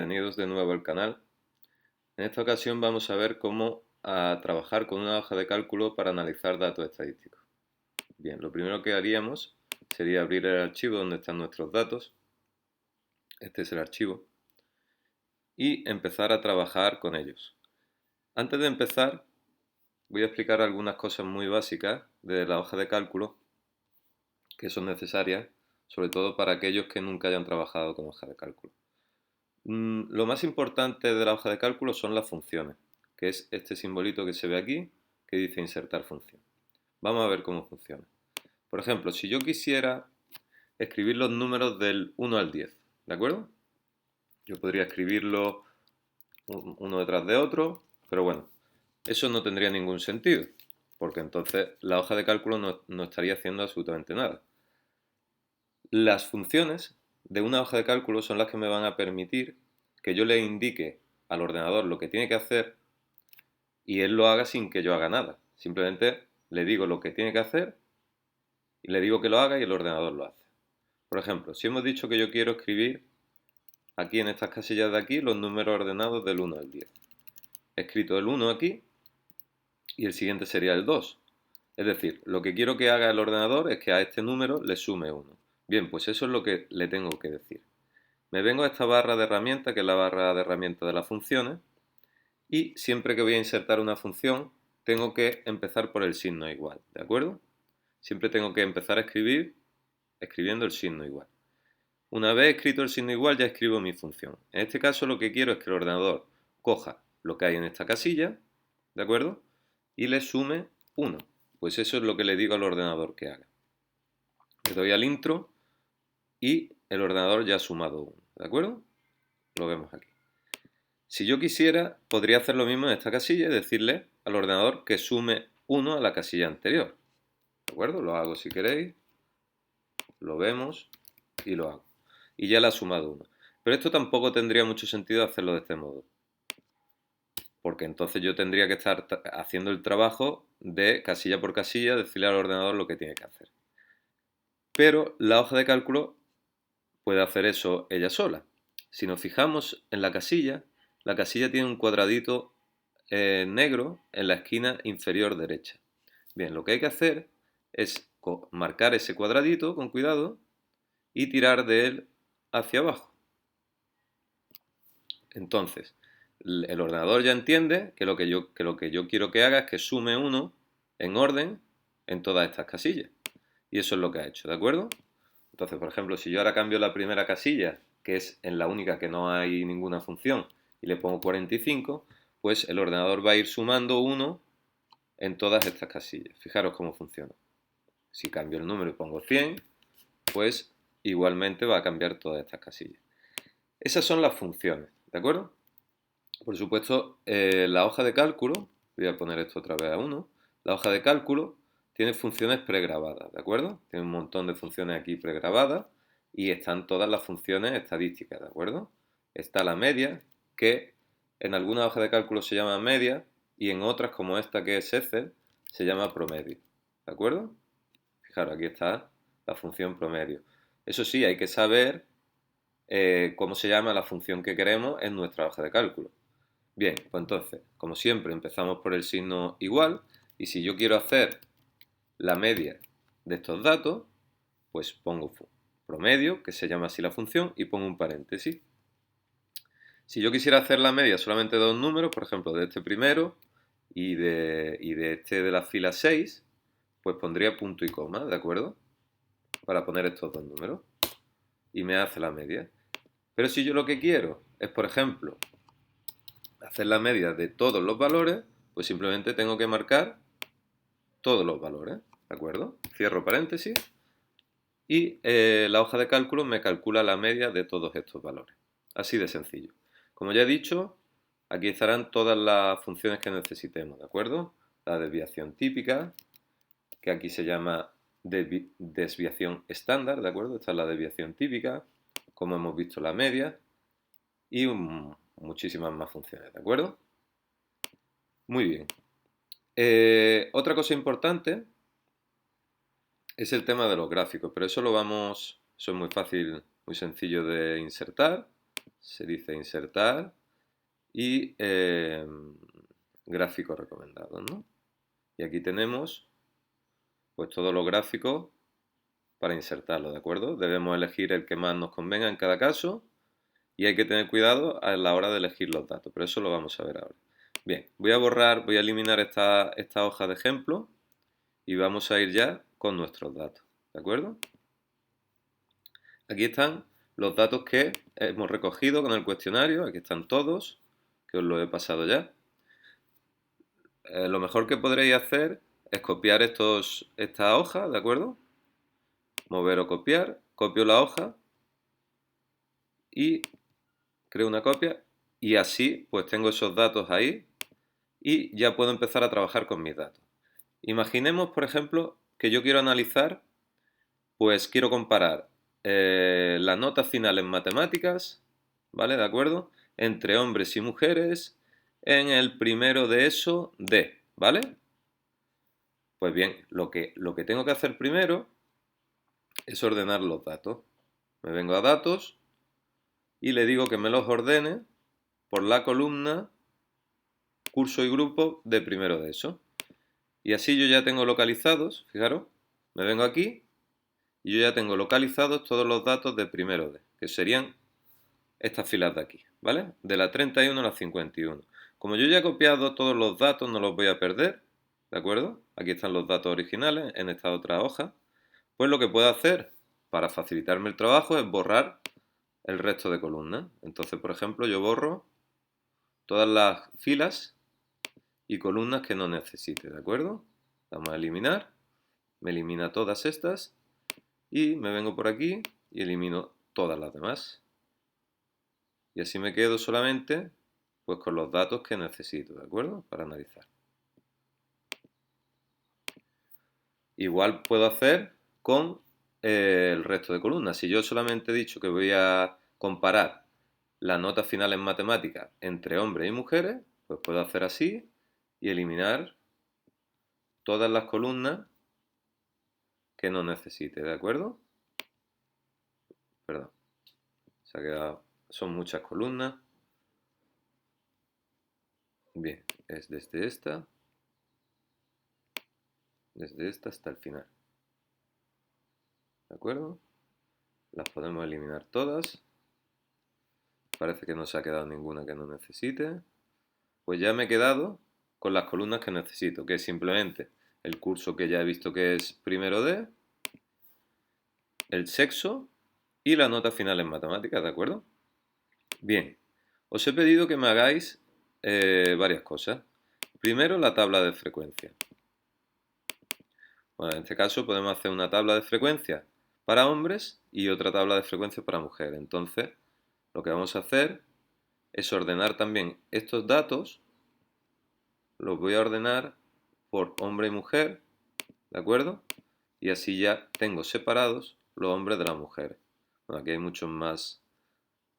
Bienvenidos de nuevo al canal. En esta ocasión vamos a ver cómo trabajar con una hoja de cálculo para analizar datos estadísticos. Bien, lo primero que haríamos sería abrir el archivo donde están nuestros datos. Este es el archivo. Y empezar a trabajar con ellos. Antes de empezar, voy a explicar algunas cosas muy básicas de la hoja de cálculo que son necesarias, sobre todo para aquellos que nunca hayan trabajado con hoja de cálculo. Lo más importante de la hoja de cálculo son las funciones, que es este simbolito que se ve aquí, que dice insertar función. Vamos a ver cómo funciona. Por ejemplo, si yo quisiera escribir los números del 1 al 10, ¿de acuerdo? Yo podría escribirlo uno detrás de otro, pero bueno, eso no tendría ningún sentido, porque entonces la hoja de cálculo no estaría haciendo absolutamente nada. Las funciones de una hoja de cálculo son las que me van a permitir que yo le indique al ordenador lo que tiene que hacer y él lo haga sin que yo haga nada. Simplemente le digo lo que tiene que hacer y le digo que lo haga y el ordenador lo hace. Por ejemplo, si hemos dicho que yo quiero escribir aquí en estas casillas de aquí los números ordenados del 1 al 10. He escrito el 1 aquí y el siguiente sería el 2. Es decir, lo que quiero que haga el ordenador es que a este número le sume 1. Bien, pues eso es lo que le tengo que decir. Me vengo a esta barra de herramientas, que es la barra de herramientas de las funciones, y siempre que voy a insertar una función, tengo que empezar por el signo igual, ¿de acuerdo? Siempre tengo que empezar a escribir escribiendo el signo igual. Una vez escrito el signo igual, ya escribo mi función. En este caso lo que quiero es que el ordenador coja lo que hay en esta casilla, ¿de acuerdo? Y le sume 1. Pues eso es lo que le digo al ordenador que haga. Le doy al intro y el ordenador ya ha sumado 1, ¿de acuerdo? Lo vemos aquí. Si yo quisiera, podría hacer lo mismo en esta casilla y decirle al ordenador que sume 1 a la casilla anterior. ¿De acuerdo? Lo hago si queréis, lo vemos y lo hago. Y ya le ha sumado 1. Pero esto tampoco tendría mucho sentido hacerlo de este modo, porque entonces yo tendría que estar haciendo el trabajo de casilla por casilla, decirle al ordenador lo que tiene que hacer. Pero la hoja de cálculo puede hacer eso ella sola. Si nos fijamos en la casilla tiene un cuadradito negro en la esquina inferior derecha. Bien, lo que hay que hacer es marcar ese cuadradito con cuidado y tirar de él hacia abajo. Entonces, el ordenador ya entiende que lo que yo quiero que haga es que sume 1 en orden en todas estas casillas. Y eso es lo que ha hecho, ¿de acuerdo? Entonces, por ejemplo, si yo ahora cambio la primera casilla, que es en la única que no hay ninguna función, y le pongo 45, pues el ordenador va a ir sumando 1 en todas estas casillas. Fijaros cómo funciona. Si cambio el número y pongo 100, pues igualmente va a cambiar todas estas casillas. Esas son las funciones, ¿de acuerdo? Por supuesto, la hoja de cálculo, voy a poner esto otra vez a 1, la hoja de cálculo tiene funciones pregrabadas, ¿de acuerdo? Tiene un montón de funciones aquí pregrabadas y están todas las funciones estadísticas, ¿de acuerdo? Está la media, que en algunas hojas de cálculo se llama media y en otras, como esta que es Excel, se llama promedio, ¿de acuerdo? Fijaros, aquí está la función promedio. Eso sí, hay que saber cómo se llama la función que queremos en nuestra hoja de cálculo. Bien, pues entonces, como siempre, empezamos por el signo igual y si yo quiero hacer la media de estos datos, pues pongo promedio, que se llama así la función, y pongo un paréntesis. Si yo quisiera hacer la media solamente de dos números, por ejemplo, de este primero y de este de la fila 6, pues pondría punto y coma, ¿de acuerdo? Para poner estos dos números. Y me hace la media. Pero si yo lo que quiero es, por ejemplo, hacer la media de todos los valores, pues simplemente tengo que marcar todos los valores, ¿de acuerdo? Cierro paréntesis y la hoja de cálculo me calcula la media de todos estos valores. Así de sencillo. Como ya he dicho, aquí estarán todas las funciones que necesitemos, ¿de acuerdo? La desviación típica, que aquí se llama desviación estándar, ¿de acuerdo? Esta es la desviación típica, como hemos visto la media y muchísimas más funciones, ¿de acuerdo? Muy bien. Otra cosa importante es el tema de los gráficos, pero eso es muy fácil, muy sencillo de insertar. se dice insertar y gráficos recomendados, ¿no? Y aquí tenemos pues todos los gráficos para insertarlo, ¿de acuerdo? Debemos elegir el que más nos convenga en cada caso y hay que tener cuidado a la hora de elegir los datos, pero eso lo vamos a ver ahora. Bien, voy a eliminar esta hoja de ejemplo y vamos a ir ya con nuestros datos, ¿de acuerdo? Aquí están los datos que hemos recogido con el cuestionario, aquí están todos, que os lo he pasado ya. Lo mejor que podréis hacer es copiar esta hoja, ¿de acuerdo? Mover o copiar, copio la hoja y creo una copia y así pues tengo esos datos ahí y ya puedo empezar a trabajar con mis datos. Imaginemos, por ejemplo, que yo quiero analizar, pues quiero comparar la nota final en matemáticas, ¿vale? ¿De acuerdo? Entre hombres y mujeres en el primero de ESO D, ¿vale? Pues bien, lo que tengo que hacer primero es ordenar los datos. Me vengo a datos y le digo que me los ordene por la columna curso y grupo de primero de ESO. Y así yo ya tengo localizados, fijaros, me vengo aquí y yo ya tengo localizados todos los datos de primero D, que serían estas filas de aquí, ¿vale? De la 31 a la 51. Como yo ya he copiado todos los datos, no los voy a perder, ¿de acuerdo? Aquí están los datos originales en esta otra hoja. Pues lo que puedo hacer para facilitarme el trabajo es borrar el resto de columnas. Entonces, por ejemplo, yo borro todas las filas y columnas que no necesite, ¿de acuerdo? Vamos a eliminar, me elimina todas estas y me vengo por aquí y elimino todas las demás. Y así me quedo solamente pues con los datos que necesito, ¿de acuerdo? Para analizar. Igual puedo hacer con el resto de columnas. Si yo solamente he dicho que voy a comparar la nota final en matemáticas entre hombres y mujeres, pues puedo hacer así y eliminar todas las columnas que no necesite, ¿de acuerdo? Perdón, se ha quedado, son muchas columnas. Bien, es desde esta hasta el final. ¿De acuerdo? Las podemos eliminar todas. Parece que no se ha quedado ninguna que no necesite. Pues ya me he quedado con las columnas que necesito, que es simplemente el curso que ya he visto que es primero D, el sexo y la nota final en matemáticas, ¿de acuerdo? Bien, os he pedido que me hagáis varias cosas. Primero, la tabla de frecuencia. Bueno, en este caso podemos hacer una tabla de frecuencia para hombres y otra tabla de frecuencia para mujeres. Entonces, lo que vamos a hacer es ordenar también estos datos. Los voy a ordenar por hombre y mujer, ¿de acuerdo? Y así ya tengo separados los hombres de las mujeres. Bueno, aquí hay muchos más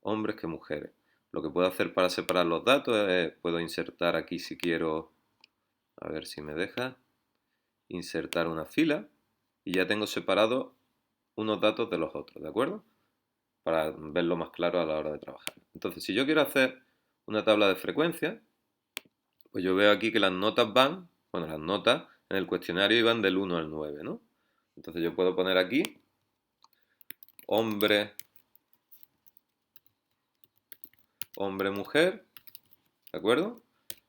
hombres que mujeres. Lo que puedo hacer para separar los datos es, puedo insertar aquí si quiero, a ver si me deja, insertar una fila y ya tengo separados unos datos de los otros, ¿de acuerdo? Para verlo más claro a la hora de trabajar. Entonces, si yo quiero hacer una tabla de frecuencia, pues yo veo aquí que las notas van, bueno, las notas en el cuestionario iban del 1 al 9, ¿no? Entonces yo puedo poner aquí hombre, hombre, mujer, ¿de acuerdo?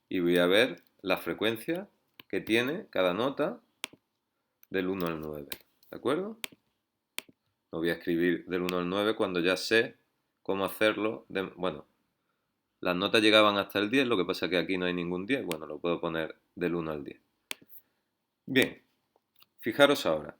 Y voy a ver la frecuencia que tiene cada nota del 1 al 9, ¿de acuerdo? No voy a escribir del 1 al 9 cuando ya sé cómo hacerlo. Bueno, las notas llegaban hasta el 10, lo que pasa es que aquí no hay ningún 10. Bueno, lo puedo poner del 1 al 10. Bien, fijaros ahora.